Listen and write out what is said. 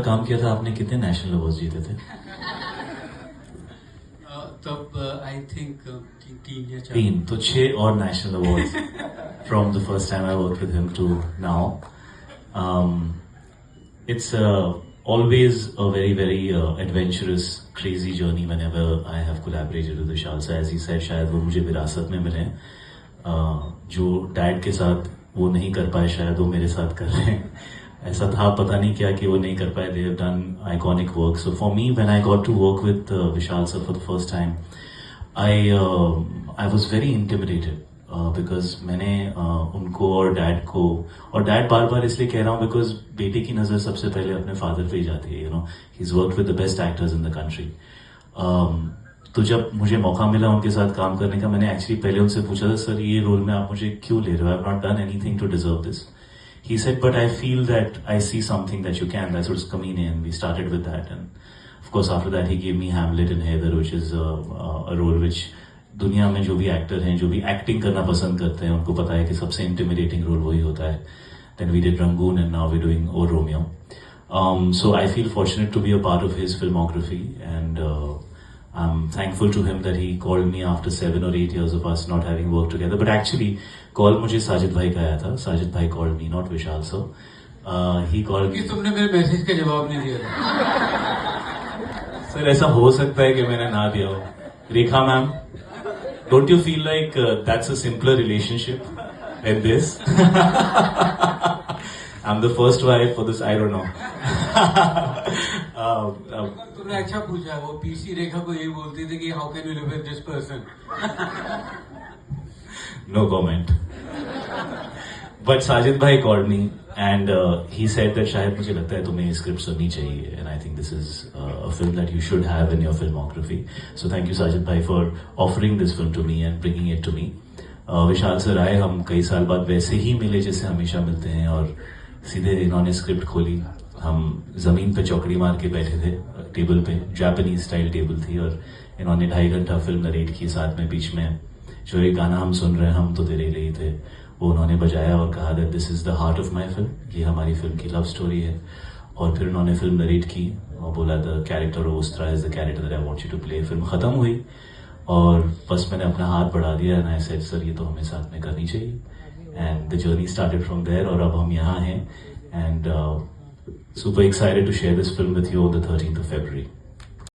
काम किया था आपने, कितने नेशनल अवार्ड जीते थे? तब आई थिंक तीन या चार। तीन तो 6 और national awards from the first time I work with him to now. It's always a very adventurous, crazy journey whenever I have collaborated with Vishal. So as he said, शायद वो मुझे विरासत में मिले. जो डैड के साथ वो नहीं कर पाए, शायद वो मेरे साथ कर रहे हैं. ऐसा था, पता नहीं क्या कि वो नहीं कर पाए. They have done iconic work. So for me, when I got to work with Vishal sir for the first time, I was very intimidated. Because मैंने उनको और डैड को, और डैड बार बार इसलिए कह रहा हूँ बिकॉज बेटे की नजर सबसे पहले अपने फादर पे ही जाती है. He is work with the best actors in the country. तो जब मुझे मौका मिला उनके साथ काम करने का, मैंने एक्चुअली पहले उनसे पूछा था, सर ये रोल में आप मुझे क्यों ले रहे हो? I have not done anything to deserve this. He said but I feel that I see something that you can. That's what's Kaminey, and we started with that. And of course after that he give me Hamlet in Haider, which is a role which दुनिया में जो भी actor हैं, जो भी acting करना पसंद करते हैं, उनको पता है कि सबसे इंटिमिडेटिंग रोल वही होता है. Then we did Rangoon and now we doing O Romeo. So I feel fortunate to be a part of his filmography, and I'm thankful to him that he called me after 7 or 8 years of us not having worked together. But actually, call मुझे साजिद भाई का आया था. साजिद भाई called me, not Vishal sir. He called me. कि तुमने मेरे message का जवाब नहीं दिया था. सर ऐसा हो सकता है कि मैंने ना दिया हो. रेखा ma'am, don't you feel like that's a simpler relationship than this? I'm the first wife for this, I don't know. तुमने अच्छा पूछा. वो पीसी रेखा को यही बोलती थी कि how can you live with this person. No comment. But Sajid bhai called me and he said that शायद मुझे लगता है तुम्हें स्क्रिप्ट सुननी चाहिए, and I think this is a film that you should have in your filmography. So thank you Sajid bhai for offering this film to me and bringing it to me. Vishal sir आए, हम कई साल बाद वैसे ही मिले जैसे हमेशा मिलते हैं, और सीधे इन्होंने स्क्रिप्ट खोली. हम जमीन पे चौकड़ी मार के बैठे थे टेबल पे, जापानीज स्टाइल टेबल थी, और इन्होंने 2.5 घंटा फिल्म नरेट की. साथ में बीच में जो एक गाना हम सुन रहे हैं, हम तो तेरे लिए थे, वो उन्होंने बजाया और कहा that this is the heart of my film, ये हमारी फिल्म की लव स्टोरी है. और फिर उन्होंने फिल्म नरेट की और बोला the character of Ustra is the character that I want you to play. Film खत्म हुई और बस मैंने अपना हाथ बढ़ा दिया एंड आई सेड सर ये तो हमें साथ में करनी चाहिए. And the journey started from there, और अब हम यहाँ हैं, and super excited to share this film with you on the 13th of February.